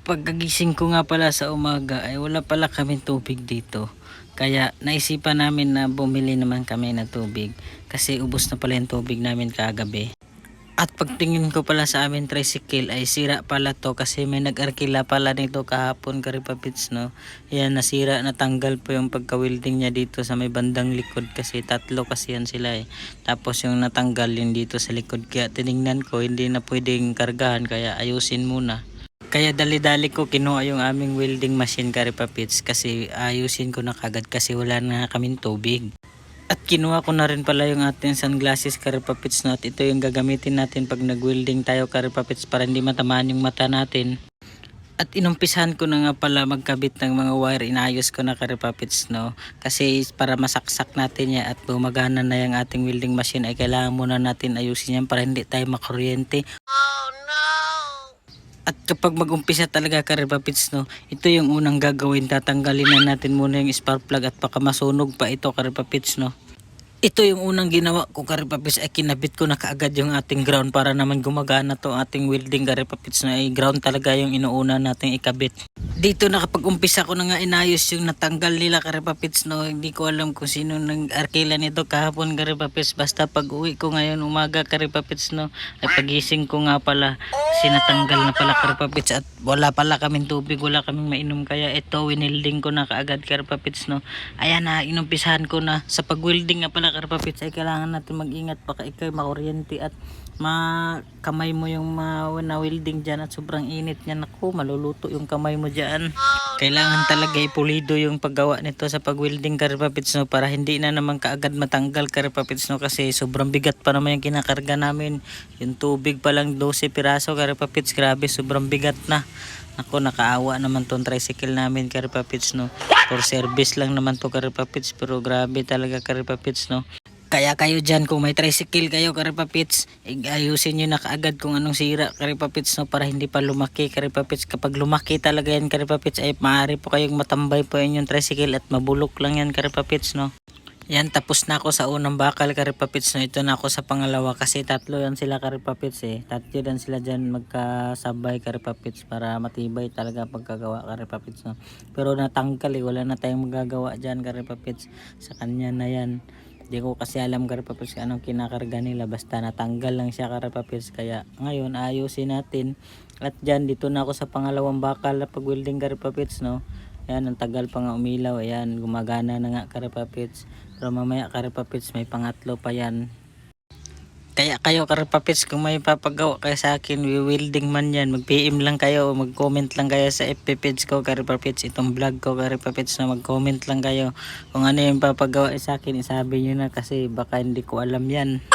Pagkagising ko nga pala sa umaga ay wala pala kaming tubig dito. Kaya naisipan namin na bumili naman kami ng tubig kasi ubos na pala yung tubig namin kagabi. At pagtingin ko pala sa amin tricycle ay sira pala to kasi may nag-arkila pala nito kahapon karipapits no. Yan nasira, natanggal po yung pagka-welding niya dito sa may bandang likod kasi tatlo kasi yan sila eh. Tapos yung natanggal yun dito sa likod kaya tiningnan ko hindi na pwedeng kargahan kaya ayusin muna. Kaya dali-dali ko kinuha yung aming welding machine karipapits kasi ayusin ko na kagad kasi wala na kaming tubig. At kinuha ko na rin pala yung ating sunglasses karipapits no, at ito yung gagamitin natin pag nag-welding tayo karipapits para hindi matamaan yung mata natin. At inumpisahan ko na nga pala magkabit ng mga wire, inayos ko na karipapits no. Kasi para masaksak natin yan at bumagana na yung ating welding machine ay kailangan muna natin ayusin yan para hindi tayo makuryente. At kapag mag-umpisa talaga karipapits no, ito yung unang gagawin, tatanggalin na natin muna yung spark plug at baka masunog pa ito karipapits no. Ito yung unang ginawa ko karipapits ay kinabit ko na kaagad yung ating ground para naman gumagana to ating welding karipapits na ay ground talaga yung inuuna nating ikabit. Dito nakapag-umpisa ko na nga inayos yung natanggal nila karipapits no, hindi ko alam kung sino nag-arkila nito kahapon karipapits, basta pag uwi ko ngayon umaga karipapits no, ay pagising ko nga pala sinatanggal na pala karipapits at wala pala kaming tubig, wala kaming mainom kaya ito winilding ko na kaagad karipapits no. Ayan na, inumpisahan ko na sa pag-welding nga pala karipapits ay kailangan natin mag-ingat baka ikaw makuryente at makamay mo yung na-welding dyan at sobrang init niya, naku maluluto yung kamay mo dyan. Kailangan talaga ipulido yung paggawa nito sa pag-welding karipapits no, para hindi na naman kaagad matanggal karipapits no, kasi sobrang bigat pa naman yung kinakarga namin. Yung tubig pa lang 12 piraso karipapits, grabe sobrang bigat na. Ako nakaawa naman tong tricycle namin karipapits no, for service lang naman to karipapits pero grabe talaga karipapits no. Kaya kayo dyan kung may tricycle kayo karipapits, ayusin nyo na kaagad kung anong sira karipapits no, para hindi pa lumaki karipapits. Kapag lumaki talaga yan karipapits ay maaari po kayong matambay po yung tricycle at mabulok lang yan karipapits no. Yan, tapos na ako sa unang bakal karipapits no, ito na ako sa pangalawa kasi tatlo yan sila karipapits eh. Tatlo yan sila dyan magkasabay karipapits para matibay talaga pagkagawa karipapits no. Pero natanggal eh, wala na tayong magagawa dyan karipapits, sa kanya na yan. Hindi ko kasi alam karipapits anong kinakarga nila, basta natanggal lang siya karipapits kaya ngayon ayusin natin. At dyan dito na ako sa pangalawang bakal na pag welding karipapits no. Ayan, ang tagal pa nga umilaw. Ayan, gumagana na nga karipapits. Pero mamaya karipapits may pangatlo pa yan. Kaya kayo karipapits kung may papagawa kayo sa akin, welding man yan, mag-PM lang kayo o mag-comment lang kayo sa FB page ko karipapits, itong vlog ko karipapits na mag-comment lang kayo kung ano yung papagawa sa akin, isabi nyo na kasi baka hindi ko alam yan.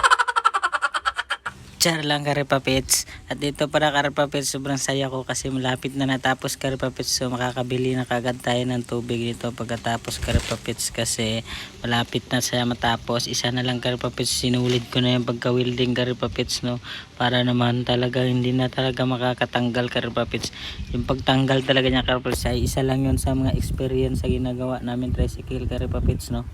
Char lang karipapits. At dito para karipapits, sobrang saya ko kasi malapit na natapos karipapits, so makakabili na kagad tayo ng tubig dito pagkatapos karipapits kasi malapit na siya matapos. Isa na lang karipapits, sinulid ko na yung pagka-welding karipapits no, para naman talaga hindi na talaga makakatanggal karipapits. Yung pagtanggal talaga niya karipapits ay isa lang yun sa mga experience sa ginagawa namin tricycle karipapits no.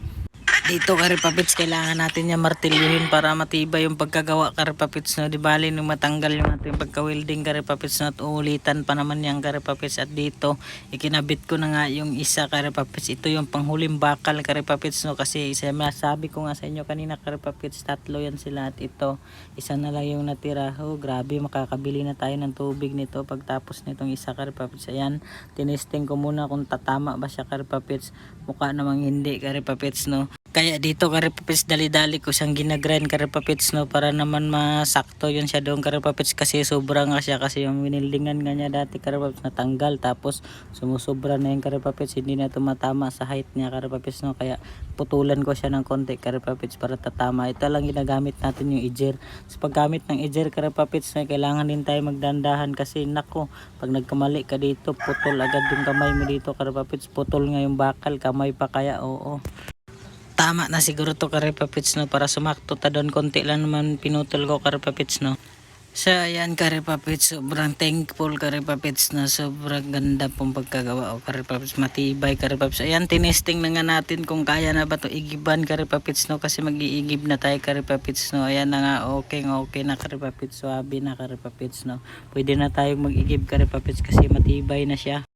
Dito karipapits kailangan natin yung martilyuhin para matibay yung pagkagawa karipapits no. Di bali nung matanggal yung ating pagka-welding karipapits no, at uulitan pa naman yung karipapits. At dito ikinabit ko na nga yung isa karipapits, ito yung panghuling bakal karipapits no, kasi isa masabi ko nga sa inyo kanina karipapits, tatlo yan sila at ito isa na lang yung natira. Oh grabe, makakabili na tayo ng tubig nito pagtapos nitong isa karipapits. Ayan, tinesting ko muna kung tatama ba siya karipapits, mukha namang hindi karipapits no. Kaya dito karipapits dali-dali ko siyang ginagrind karipapits no, para naman masakto yun siya doon karipapits kasi sobra nga siya, kasi yung winildingan nga niya dati karipapits natanggal tapos sumusobra na yung karipapits, hindi na tumatama sa height niya karipapits no, kaya putulan ko siya ng konti karipapits para tatama. Ito lang ginagamit natin yung ejer. Sa paggamit ng ejer karipapits na kailangan din tayo magdandahan kasi nako pag nagkamali ka dito putol agad yung kamay mo dito karipapits, putol nga yung bakal, kamay pa kaya oo. Tama na siguro to karipapits no, para sumakto ta doon konti lang naman pinutol ko karipapits no. So ayan Karipapits, sobrang thankful Karipapits na sobrang ganda pong pagkagawa o Karipapits, matibay Karipapits. Ayan, tinesting na nga natin kung kaya na ba to igiban Karipapits no, kasi mag-iigib na tayo Karipapits no. Ayan na nga, okay na Karipapits, swabe na Karipapits no. Pwede na tayong mag-igib Karipapits kasi matibay na siya.